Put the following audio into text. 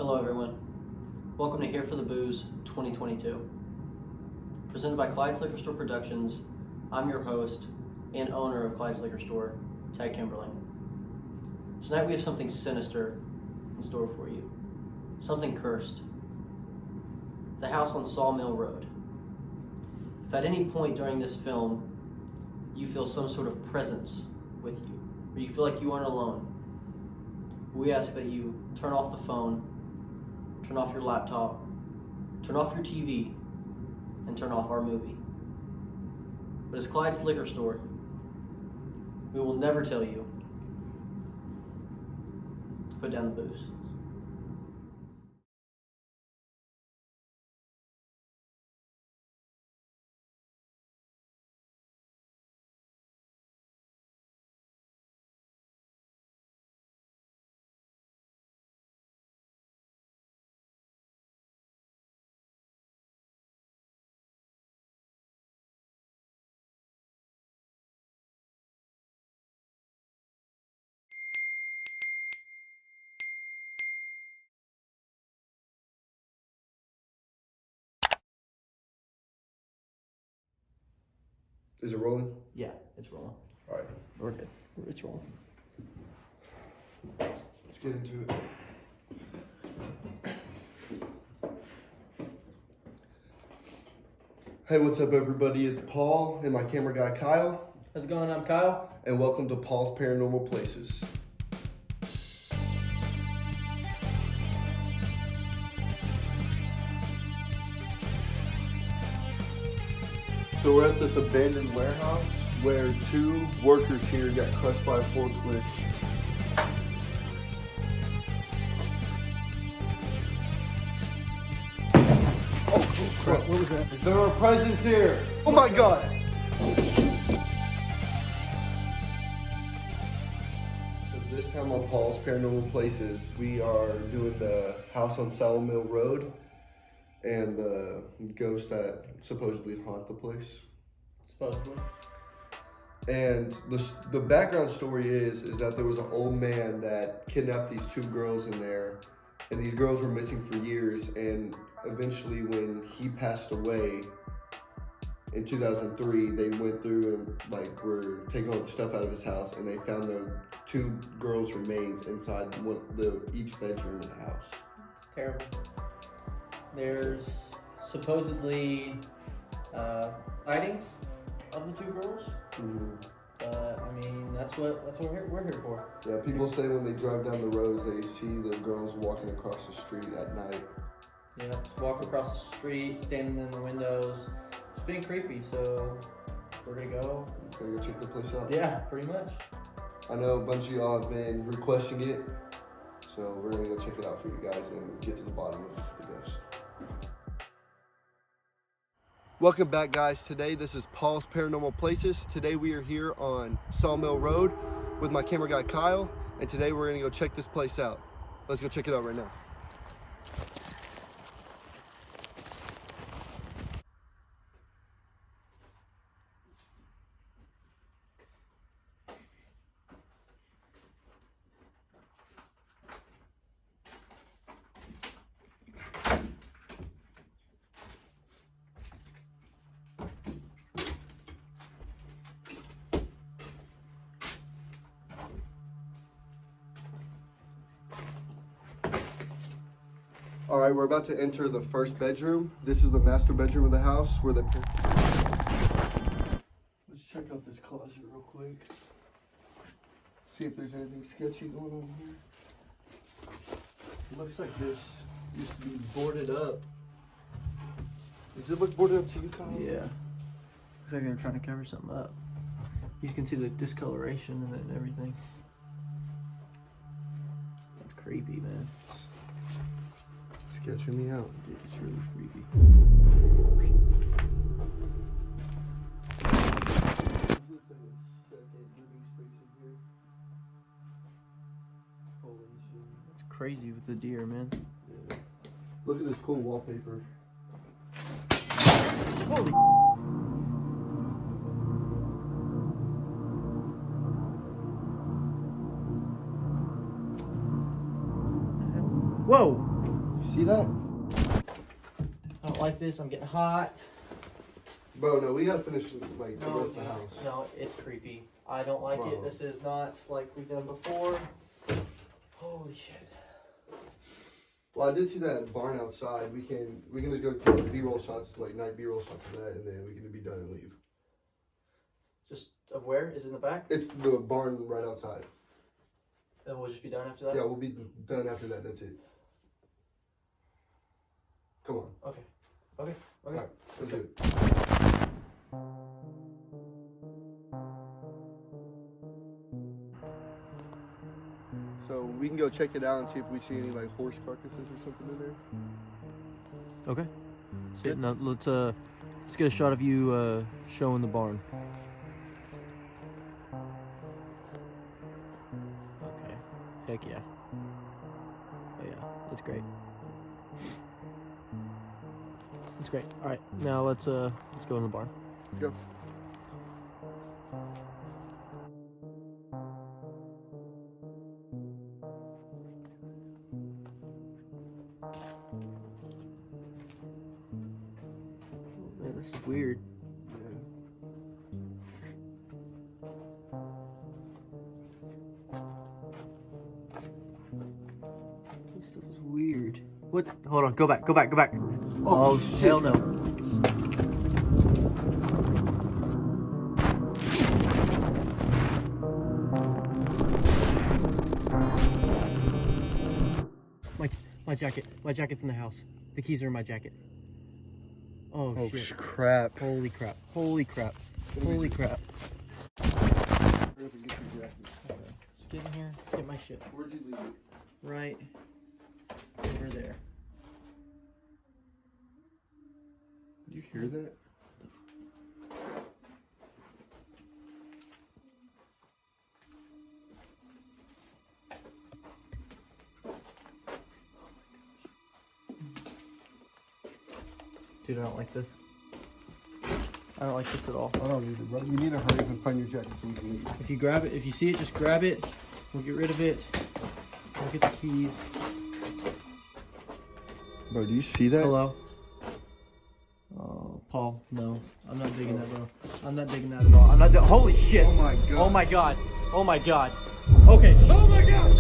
Hello everyone, welcome to Here for the Booze 2022. Presented by Clyde's Liquor Store Productions, I'm your host and owner of Clyde's Liquor Store, Ted Kimberling. Tonight we have something sinister in store for you, something cursed. The house on Sawmill Road. If at any point during this film you feel some sort of presence with you, or you feel like you aren't alone, we ask that you turn off the phone, turn off your laptop, turn off your TV, and turn off our movie. But as Clyde's Liquor Store, we will never tell you to put down the booze. Is it rolling? Yeah, it's rolling. All right. We're good. It's rolling. Let's get into it. Hey, what's up, everybody? It's Paul and my camera guy, Kyle. How's it going? I'm Kyle. And welcome to Paul's Paranormal Places. So we're at this abandoned warehouse where two workers here got crushed by a forklift. Oh crap, what was that? There are presents here! Oh my god! So this time on Paul's Paranormal Places, we are doing the house on Sawmill Road and the ghosts that supposedly haunt the place. Supposedly. And the background story is that there was an old man that kidnapped these two girls in there, and these girls were missing for years, and eventually when he passed away in 2003, they went through and were taking all the stuff out of his house, and they found the two girls' remains inside each bedroom in the house. It's terrible. There's supposedly sightings of the two girls. Mm-hmm. I mean, that's what we're here for. Yeah, people say when they drive down the roads, they see the girls walking across the street at night. Yeah, just walking across the street, standing in the windows, just being creepy. So we're gonna go. Gonna go check the place out. Yeah, pretty much. I know a bunch of y'all have been requesting it, so we're gonna go check it out for you guys and get to the bottom of the ghost. Welcome back, guys. Today this is Paul's Paranormal Places. Today we are here on Sawmill Road with my camera guy Kyle, and today we're gonna go check this place out. Let's go check it out right now. All right, we're about to enter the first bedroom. This is the master bedroom of the house where the... Let's check out this closet real quick. See if there's anything sketchy going on here. It looks like this used to be boarded up. Does it look boarded up to you, Kyle? Yeah. Looks like they're trying to cover something up. You can see the discoloration and everything. That's creepy, man. Sketching me out. Dude, it's really creepy. That's crazy with the deer, man. Yeah. Look at this cool wallpaper. Holy. Whoa! See that? I don't like this. I'm getting hot. Bro, no, we gotta finish like the No, rest of the house. no, it's creepy. I don't like it. Bro. This is not like we've done before. Holy shit. Well, I did see that barn outside. We can just go take some B-roll shots, like night B-roll shots of that, and then we can be done and leave. Just of where? Is it in the back? It's the barn right outside. And we'll just be done after that? Yeah, we'll be done after that. That's it. Come on. Okay. Okay. Okay. All right, let's do it. So we can go check it out and see if we see any like horse carcasses or something in there. Okay. So, now let's get a shot of you showing the barn. Okay. Heck yeah. Oh yeah, that's great. That's great. All right, now let's go in the barn. Let's go. Man, this is weird. This stuff is weird. What? Hold on. Go back. Go back. Go back. Oh shit. hell no. My jacket. My jacket's in the house. The keys are in my jacket. Oh, Oh shit. crap. Holy crap. Holy crap. Holy crap. Just get in here. Get my shit. Where'd you leave it? Right over there. You hear that? Dude, I don't like this. I don't like this at all. I don't either, bro. You need to hurry up and find your jacket so we can leave. If you grab it, if you see it, just grab it. We'll get rid of it. We'll get the keys. Bro, do you see that? Hello? Oh, Paul, no. I'm not digging that, bro. I'm not digging that at all. I'm not holy shit! Oh my god. Oh my god. Oh my god. Okay. Oh my god!